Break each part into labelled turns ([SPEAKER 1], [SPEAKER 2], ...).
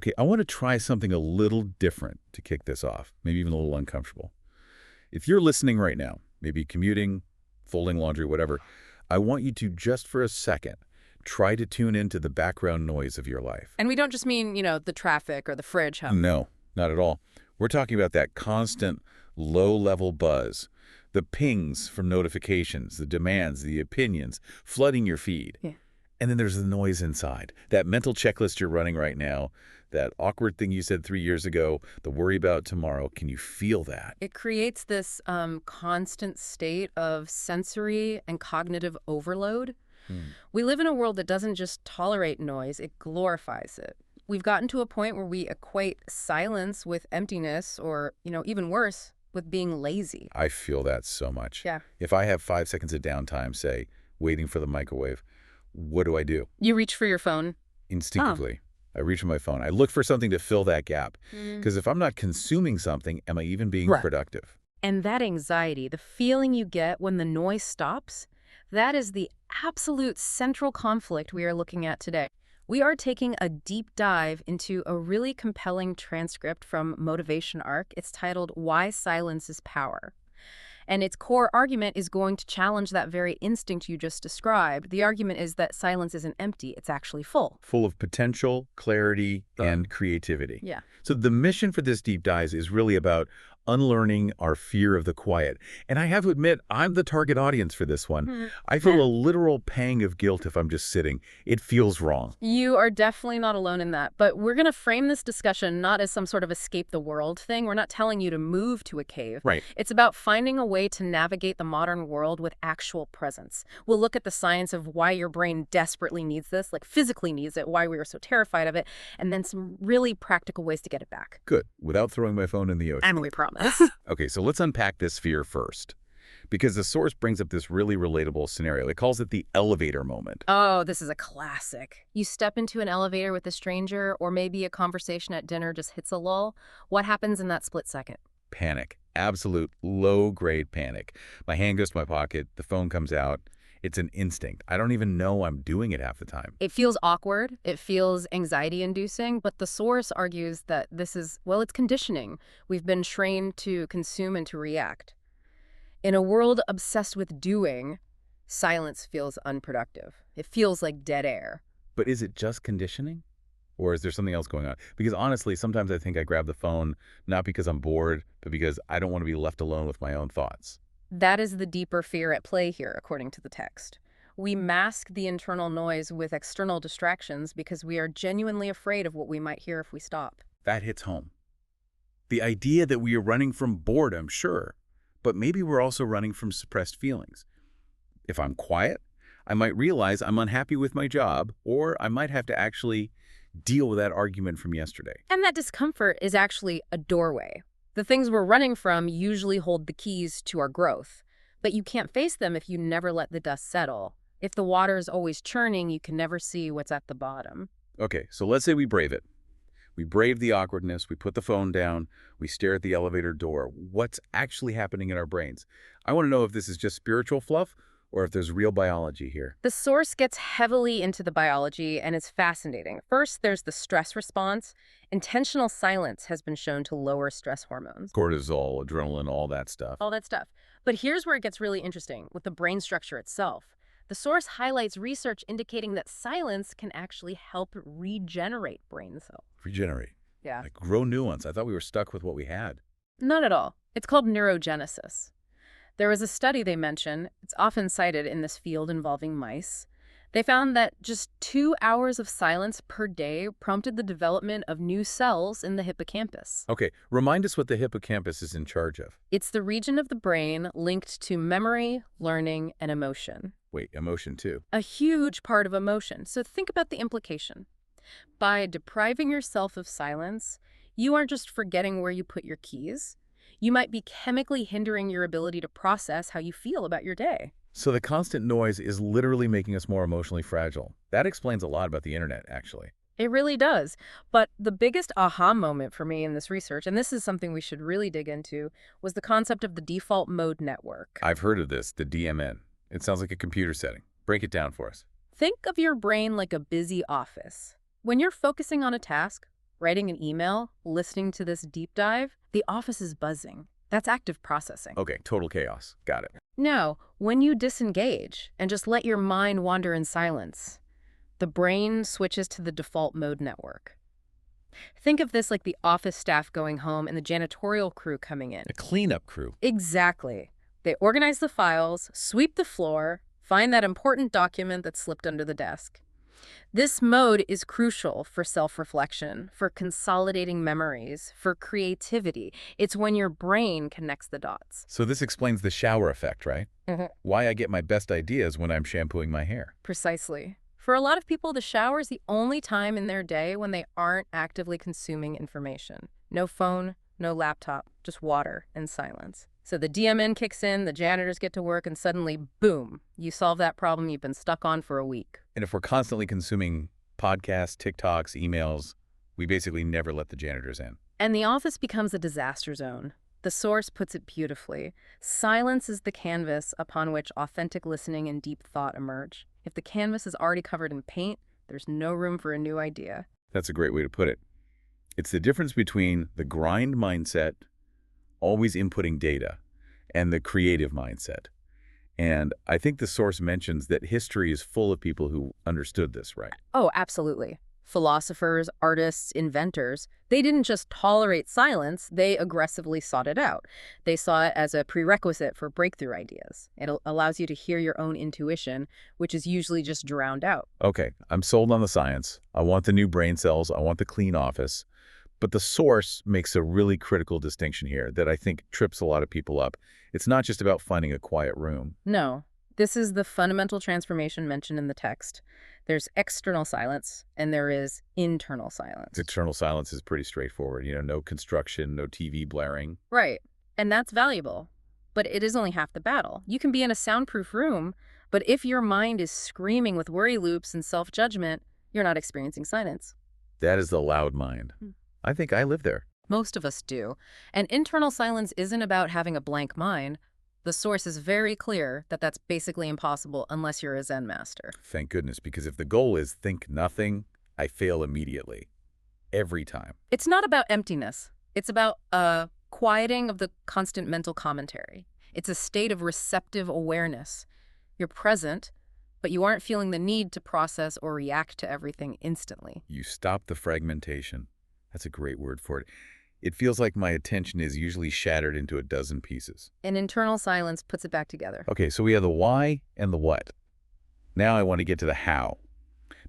[SPEAKER 1] Okay, I want to try something a little different to kick this off, maybe even a little uncomfortable. If you're listening right now, maybe commuting, folding laundry, whatever, I want you to just for a second try to tune into the background noise of your life.
[SPEAKER 2] And we don't just mean, the traffic or the fridge hum.
[SPEAKER 1] No, not at all. We're talking about that constant low-level buzz, the pings from notifications, the demands, the opinions, flooding your feed.
[SPEAKER 2] Yeah.
[SPEAKER 1] And then there's the noise inside, that mental checklist you're running right now, that awkward thing you said 3 years ago, the worry about tomorrow. Can you feel that?
[SPEAKER 2] It creates this constant state of sensory and cognitive overload. We live in a world that doesn't just tolerate noise, it glorifies it. We've gotten to a point where we equate silence with emptiness or, even worse, with being lazy.
[SPEAKER 1] I feel that so much.
[SPEAKER 2] Yeah.
[SPEAKER 1] If I have 5 seconds of downtime, say, waiting for the microwave, what do?
[SPEAKER 2] You reach for your phone.
[SPEAKER 1] Instinctively. I reach for my phone. I look for something to fill that gap. Because if I'm not consuming something, am I even being productive?
[SPEAKER 2] And that anxiety, the feeling you get when the noise stops, that is the absolute central conflict we are looking at today. We are taking a deep dive into a really compelling transcript from Motivation Arc. It's titled Why Silence is Power. And its core argument is going to challenge that very instinct you just described. The argument is that silence isn't empty, it's actually full.
[SPEAKER 1] Full of potential, clarity, and creativity.
[SPEAKER 2] Yeah.
[SPEAKER 1] So the mission for this deep dive is really about unlearning our fear of the quiet. And I have to admit, I'm the target audience for this one. I feel a literal pang of guilt if I'm just sitting. It feels wrong.
[SPEAKER 2] You are definitely not alone in that. But we're going to frame this discussion not as some sort of escape the world thing. We're not telling you to move to a cave.
[SPEAKER 1] Right.
[SPEAKER 2] It's about finding a way to navigate the modern world with actual presence. We'll look at the science of why your brain desperately needs this, like physically needs it, why we are so terrified of it, and then some really practical ways to get it back.
[SPEAKER 1] Good. Without throwing my phone in the ocean.
[SPEAKER 2] And we promise.
[SPEAKER 1] Okay, so let's unpack this fear first. Because the source brings up this really relatable scenario. It calls it the elevator moment.
[SPEAKER 2] Oh, this is a classic. You step into an elevator with a stranger, or maybe a conversation at dinner just hits a lull. What happens in that split second?
[SPEAKER 1] Panic. Absolute low-grade panic. My hand goes to my pocket. The phone comes out. It's an instinct. I don't even know I'm doing it half the time.
[SPEAKER 2] It feels awkward. It feels anxiety-inducing. But the source argues that this is, it's conditioning. We've been trained to consume and to react. In a world obsessed with doing, silence feels unproductive. It feels like dead air.
[SPEAKER 1] But is it just conditioning? Or is there something else going on? Because honestly, sometimes I think I grab the phone not because I'm bored, but because I don't want to be left alone with my own thoughts.
[SPEAKER 2] That is the deeper fear at play here, according to the text. We mask the internal noise with external distractions because we are genuinely afraid of what we might hear if we stop.
[SPEAKER 1] That hits home. The idea that we are running from boredom, sure, but maybe we're also running from suppressed feelings. If I'm quiet, I might realize I'm unhappy with my job, or I might have to actually deal with that argument from yesterday.
[SPEAKER 2] And that discomfort is actually a doorway. The things we're running from usually hold the keys to our growth, but you can't face them if you never let the dust settle. If the water is always churning, you can never see what's at the bottom.
[SPEAKER 1] Okay, so let's say we brave it. We brave the awkwardness, we put the phone down, we stare at the elevator door. What's actually happening in our brains? I want to know if this is just spiritual fluff or if there's real biology here.
[SPEAKER 2] The source gets heavily into the biology, and it's fascinating. First, there's the stress response. Intentional silence has been shown to lower stress hormones.
[SPEAKER 1] Cortisol, adrenaline, all that stuff.
[SPEAKER 2] All that stuff. But here's where it gets really interesting with the brain structure itself. The source highlights research indicating that silence can actually help regenerate brain cells.
[SPEAKER 1] Regenerate.
[SPEAKER 2] Yeah.
[SPEAKER 1] Like grow new ones. I thought we were stuck with what we had.
[SPEAKER 2] Not at all. It's called neurogenesis. There was a study they mention, it's often cited in this field involving mice. They found that just 2 hours of silence per day prompted the development of new cells in the hippocampus.
[SPEAKER 1] Okay, remind us what the hippocampus is in charge of.
[SPEAKER 2] It's the region of the brain linked to memory, learning, and emotion.
[SPEAKER 1] Wait, emotion too.
[SPEAKER 2] A huge part of emotion. So think about the implication. By depriving yourself of silence, you aren't just forgetting where you put your keys. You might be chemically hindering your ability to process how you feel about your day.
[SPEAKER 1] So the constant noise is literally making us more emotionally fragile. That explains a lot about the internet, actually.
[SPEAKER 2] It really does. But the biggest aha moment for me in this research, and this is something we should really dig into, was the concept of the default mode network.
[SPEAKER 1] I've heard of this, the DMN. It sounds like a computer setting. Break it down for us.
[SPEAKER 2] Think of your brain like a busy office. When you're focusing on a task, writing an email, listening to this deep dive, the office is buzzing. That's active processing.
[SPEAKER 1] Okay, total chaos. Got it.
[SPEAKER 2] Now, when you disengage and just let your mind wander in silence, the brain switches to the default mode network. Think of this like the office staff going home and the janitorial crew coming in.
[SPEAKER 1] A cleanup crew.
[SPEAKER 2] Exactly. They organize the files, sweep the floor, find that important document that slipped under the desk. This mode is crucial for self-reflection, for consolidating memories, for creativity. It's when your brain connects the dots.
[SPEAKER 1] So this explains the shower effect, right?
[SPEAKER 2] Mhm.
[SPEAKER 1] Why I get my best ideas when I'm shampooing my hair.
[SPEAKER 2] Precisely. For a lot of people, the shower is the only time in their day when they aren't actively consuming information. No phone, no laptop, just water and silence. So the DMN kicks in, the janitors get to work, and suddenly, boom, you solve that problem you've been stuck on for a week.
[SPEAKER 1] And if we're constantly consuming podcasts, TikToks, emails, we basically never let the janitors in.
[SPEAKER 2] And the office becomes a disaster zone. The source puts it beautifully. Silence is the canvas upon which authentic listening and deep thought emerge. If the canvas is already covered in paint, there's no room for a new idea.
[SPEAKER 1] That's a great way to put it. It's the difference between the grind mindset, always inputting data, and the creative mindset. And I think the source mentions that history is full of people who understood this, right?
[SPEAKER 2] Oh, absolutely. Philosophers, artists, inventors, they didn't just tolerate silence, they aggressively sought it out. They saw it as a prerequisite for breakthrough ideas. It allows you to hear your own intuition, which is usually just drowned out.
[SPEAKER 1] Okay, I'm sold on the science. I want the new brain cells. I want the clean office. But the source makes a really critical distinction here that I think trips a lot of people up. It's not just about finding a quiet room.
[SPEAKER 2] No, this is the fundamental transformation mentioned in the text. There's external silence, and there is internal silence.
[SPEAKER 1] External silence is pretty straightforward. No construction, no TV blaring.
[SPEAKER 2] Right, and that's valuable. But it is only half the battle. You can be in a soundproof room, but if your mind is screaming with worry loops and self-judgment, you're not experiencing silence.
[SPEAKER 1] That is the loud mind. I think I live there.
[SPEAKER 2] Most of us do. And internal silence isn't about having a blank mind. The source is very clear that that's basically impossible unless you're a Zen master.
[SPEAKER 1] Thank goodness, because if the goal is think nothing, I fail immediately. Every time.
[SPEAKER 2] It's not about emptiness. It's about quieting of the constant mental commentary. It's a state of receptive awareness. You're present, but you aren't feeling the need to process or react to everything instantly.
[SPEAKER 1] You stop the fragmentation. That's a great word for it. It feels like my attention is usually shattered into a dozen pieces.
[SPEAKER 2] And internal silence puts it back together.
[SPEAKER 1] Okay, so we have the why and the what. Now I want to get to the how.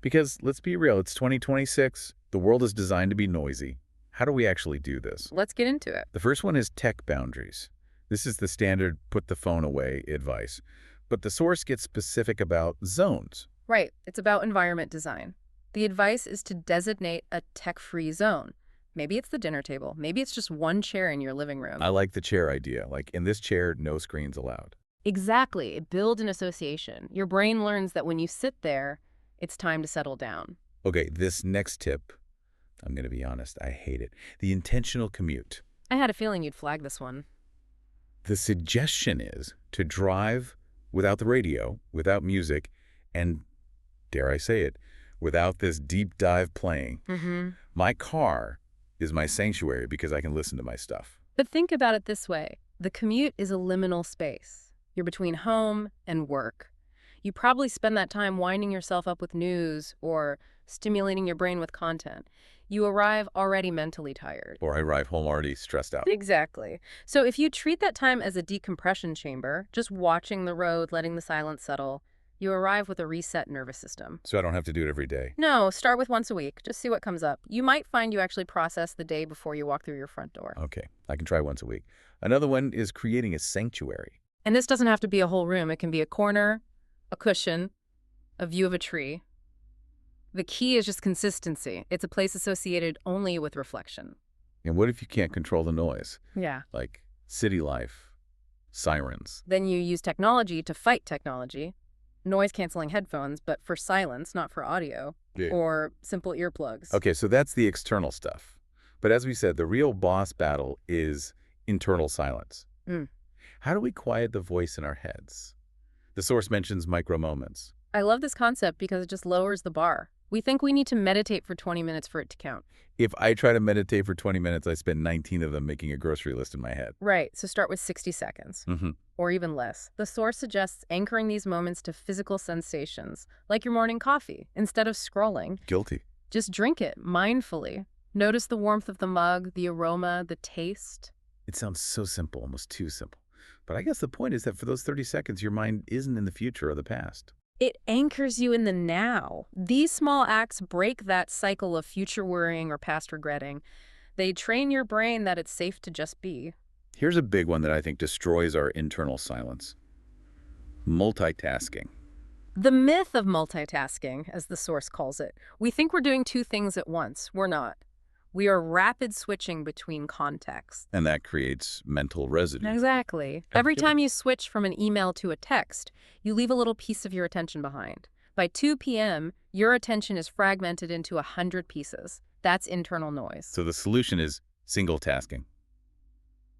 [SPEAKER 1] Because let's be real, it's 2026. The world is designed to be noisy. How do we actually do this?
[SPEAKER 2] Let's get into it.
[SPEAKER 1] The first one is tech boundaries. This is the standard put the phone away advice. But the source gets specific about zones.
[SPEAKER 2] Right. It's about environment design. The advice is to designate a tech-free zone. Maybe it's the dinner table. Maybe it's just one chair in your living room.
[SPEAKER 1] I like the chair idea. Like, in this chair, no screens allowed.
[SPEAKER 2] Exactly. Build an association. Your brain learns that when you sit there, it's time to settle down.
[SPEAKER 1] Okay, this next tip, I'm going to be honest, I hate it. The intentional commute.
[SPEAKER 2] I had a feeling you'd flag this one.
[SPEAKER 1] The suggestion is to drive without the radio, without music, and, dare I say it, without this deep dive playing. My car is my sanctuary because I can listen to my stuff.
[SPEAKER 2] But think about it this way. The commute is a liminal space. You're between home and work. You probably spend that time winding yourself up with news or stimulating your brain with content. You arrive already mentally tired.
[SPEAKER 1] Or I arrive home already stressed out.
[SPEAKER 2] Exactly. So if you treat that time as a decompression chamber, just watching the road, letting the silence settle, you arrive with a reset nervous system.
[SPEAKER 1] So I don't have to do it every day.
[SPEAKER 2] No, start with once a week. Just see what comes up. You might find you actually process the day before you walk through your front door.
[SPEAKER 1] Okay, I can try once a week. Another one is creating a sanctuary.
[SPEAKER 2] And this doesn't have to be a whole room. It can be a corner, a cushion, a view of a tree. The key is just consistency. It's a place associated only with reflection.
[SPEAKER 1] And what if you can't control the noise?
[SPEAKER 2] Yeah.
[SPEAKER 1] Like city life, sirens.
[SPEAKER 2] Then you use technology to fight technology. Noise-canceling headphones, but for silence, not for audio.
[SPEAKER 1] Yeah.
[SPEAKER 2] Or simple earplugs.
[SPEAKER 1] Okay, so that's the external stuff. But as we said, the real boss battle is internal silence. How do we quiet the voice in our heads? The source mentions micro moments.
[SPEAKER 2] I love this concept because it just lowers the bar. We think we need to meditate for 20 minutes for it to count.
[SPEAKER 1] If I try to meditate for 20 minutes, I spend 19 of them making a grocery list in my head.
[SPEAKER 2] Right, so start with 60 seconds. Or even less. The source suggests anchoring these moments to physical sensations, like your morning coffee, instead of scrolling.
[SPEAKER 1] Guilty.
[SPEAKER 2] Just drink it mindfully. Notice the warmth of the mug, the aroma, the taste.
[SPEAKER 1] It sounds so simple, almost too simple. But I guess the point is that for those 30 seconds, your mind isn't in the future or the past.
[SPEAKER 2] It anchors you in the now. These small acts break that cycle of future worrying or past regretting. They train your brain that it's safe to just be.
[SPEAKER 1] Here's a big one that I think destroys our internal silence. Multitasking.
[SPEAKER 2] The myth of multitasking, as the source calls it. We think we're doing two things at once. We're not. We are rapid switching between contexts.
[SPEAKER 1] And that creates mental residue.
[SPEAKER 2] Exactly. Every time you switch from an email to a text, you leave a little piece of your attention behind. By 2 p.m., your attention is fragmented into 100 pieces. That's internal noise.
[SPEAKER 1] So the solution is single tasking,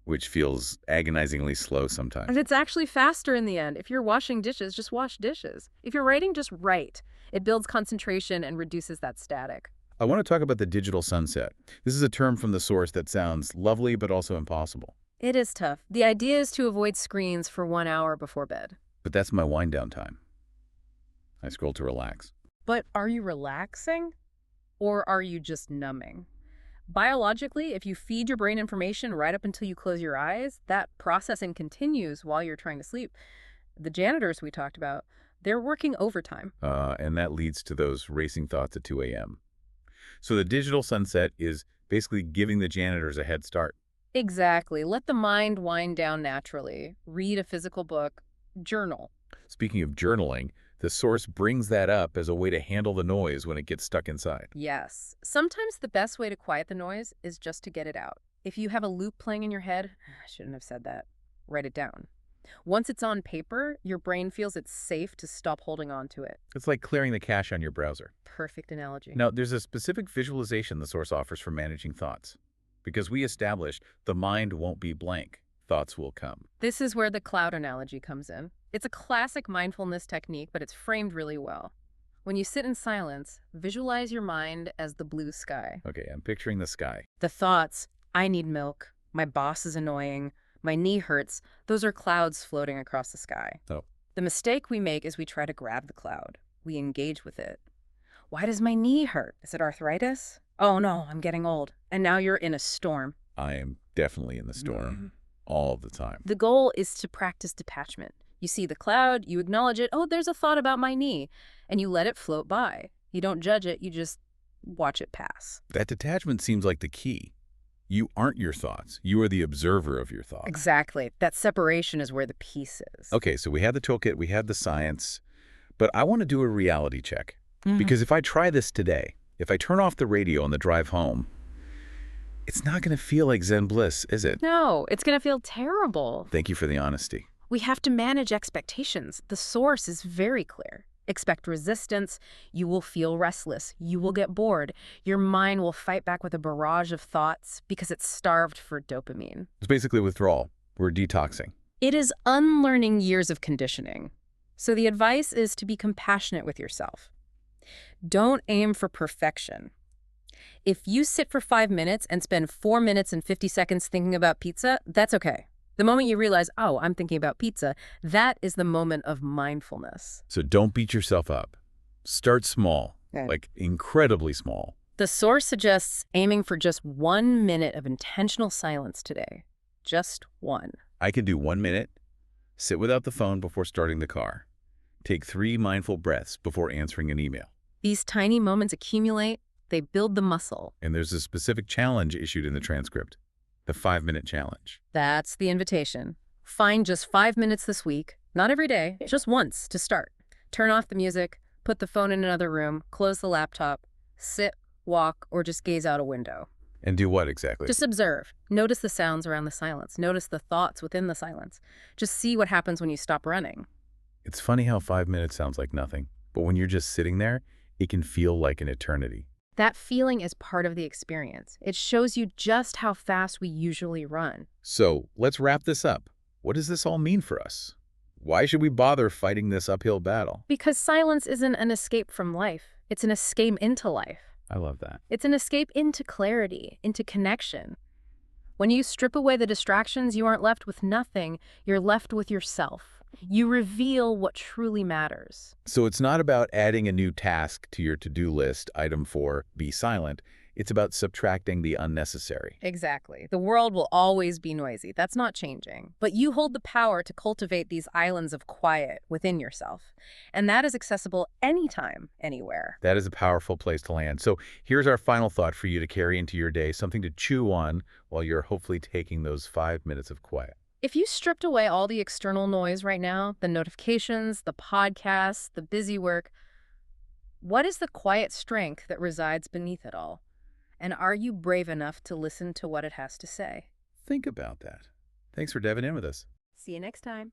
[SPEAKER 1] which feels agonizingly slow sometimes.
[SPEAKER 2] And it's actually faster in the end. If you're washing dishes, just wash dishes. If you're writing, just write. It builds concentration and reduces that static.
[SPEAKER 1] I want to talk about the digital sunset. This is a term from the source that sounds lovely but also impossible.
[SPEAKER 2] It is tough. The idea is to avoid screens for 1 hour before bed.
[SPEAKER 1] But that's my wind down time. I scroll to relax.
[SPEAKER 2] But are you relaxing? Or are you just numbing? Biologically, if you feed your brain information right up until you close your eyes, that processing continues while you're trying to sleep. The janitors we talked about, they're working overtime.
[SPEAKER 1] And that leads to those racing thoughts at 2 a.m. So the digital sunset is basically giving the janitors a head start.
[SPEAKER 2] Exactly. Let the mind wind down naturally. Read a physical book. Journal.
[SPEAKER 1] Speaking of journaling, the source brings that up as a way to handle the noise when it gets stuck inside.
[SPEAKER 2] Yes. Sometimes the best way to quiet the noise is just to get it out. If you have a loop playing in your head, I shouldn't have said that. Write it down. Once it's on paper, your brain feels it's safe to stop holding on to it.
[SPEAKER 1] It's like clearing the cache on your browser.
[SPEAKER 2] Perfect analogy.
[SPEAKER 1] Now, there's a specific visualization the source offers for managing thoughts. Because we established the mind won't be blank. Thoughts will come.
[SPEAKER 2] This is where the cloud analogy comes in. It's a classic mindfulness technique, but it's framed really well. When you sit in silence, visualize your mind as the blue sky.
[SPEAKER 1] Okay, I'm picturing the sky.
[SPEAKER 2] The thoughts, I need milk, my boss is annoying, my knee hurts, those are clouds floating across the sky.
[SPEAKER 1] Oh.
[SPEAKER 2] The mistake we make is we try to grab the cloud. We engage with it. Why does my knee hurt? Is it arthritis? Oh no, I'm getting old. And now you're in a storm.
[SPEAKER 1] I am definitely in the storm all the time.
[SPEAKER 2] The goal is to practice detachment. You see the cloud, you acknowledge it, oh, there's a thought about my knee, and you let it float by. You don't judge it, you just watch it pass.
[SPEAKER 1] That detachment seems like the key. You aren't your thoughts. You are the observer of your thoughts.
[SPEAKER 2] Exactly. That separation is where the peace is.
[SPEAKER 1] Okay, so we had the toolkit, we had the science, but I want to do a reality check. Because if I try this today, if I turn off the radio on the drive home, it's not going to feel like Zen bliss, is it?
[SPEAKER 2] No, it's going to feel terrible.
[SPEAKER 1] Thank you for the honesty.
[SPEAKER 2] We have to manage expectations. The source is very clear. Expect resistance. You will feel restless. You will get bored. Your mind will fight back with a barrage of thoughts because it's starved for dopamine.
[SPEAKER 1] It's basically withdrawal. We're detoxing.
[SPEAKER 2] It is unlearning years of conditioning. So the advice is to be compassionate with yourself. Don't aim for perfection. If you sit for 5 minutes and spend 4 minutes and 50 seconds thinking about pizza, that's okay. The moment you realize, oh, I'm thinking about pizza, that is the moment of mindfulness.
[SPEAKER 1] So don't beat yourself up. Start small,
[SPEAKER 2] Okay.
[SPEAKER 1] like incredibly small.
[SPEAKER 2] The source suggests aiming for just 1 minute of intentional silence today. Just one.
[SPEAKER 1] I can do 1 minute, sit without the phone before starting the car, take 3 mindful breaths before answering an email.
[SPEAKER 2] These tiny moments accumulate, they build the muscle.
[SPEAKER 1] And there's a specific challenge issued in the transcript, the 5-minute challenge.
[SPEAKER 2] That's the invitation. Find just 5 minutes this week, not every day, just once to start. Turn off the music, put the phone in another room, close the laptop, sit, walk, or just gaze out a window.
[SPEAKER 1] And do what exactly?
[SPEAKER 2] Just observe. Notice the sounds around the silence. Notice the thoughts within the silence. Just see what happens when you stop running.
[SPEAKER 1] It's funny how 5 minutes sounds like nothing, but when you're just sitting there, it can feel like an eternity.
[SPEAKER 2] That feeling is part of the experience. It shows you just how fast we usually run.
[SPEAKER 1] So let's wrap this up. What does this all mean for us? Why should we bother fighting this uphill battle?
[SPEAKER 2] Because silence isn't an escape from life. It's an escape into life.
[SPEAKER 1] I love that.
[SPEAKER 2] It's an escape into clarity, into connection. When you strip away the distractions, you aren't left with nothing. You're left with yourself. You reveal what truly matters.
[SPEAKER 1] So it's not about adding a new task to your to-do list, item 4, be silent. It's about subtracting the unnecessary.
[SPEAKER 2] Exactly. The world will always be noisy. That's not changing. But you hold the power to cultivate these islands of quiet within yourself. And that is accessible anytime, anywhere.
[SPEAKER 1] That is a powerful place to land. So here's our final thought for you to carry into your day, something to chew on while you're hopefully taking those 5 minutes of quiet.
[SPEAKER 2] If you stripped away all the external noise right now, the notifications, the podcasts, the busy work, what is the quiet strength that resides beneath it all? And are you brave enough to listen to what it has to say?
[SPEAKER 1] Think about that. Thanks for diving in with us.
[SPEAKER 2] See you next time.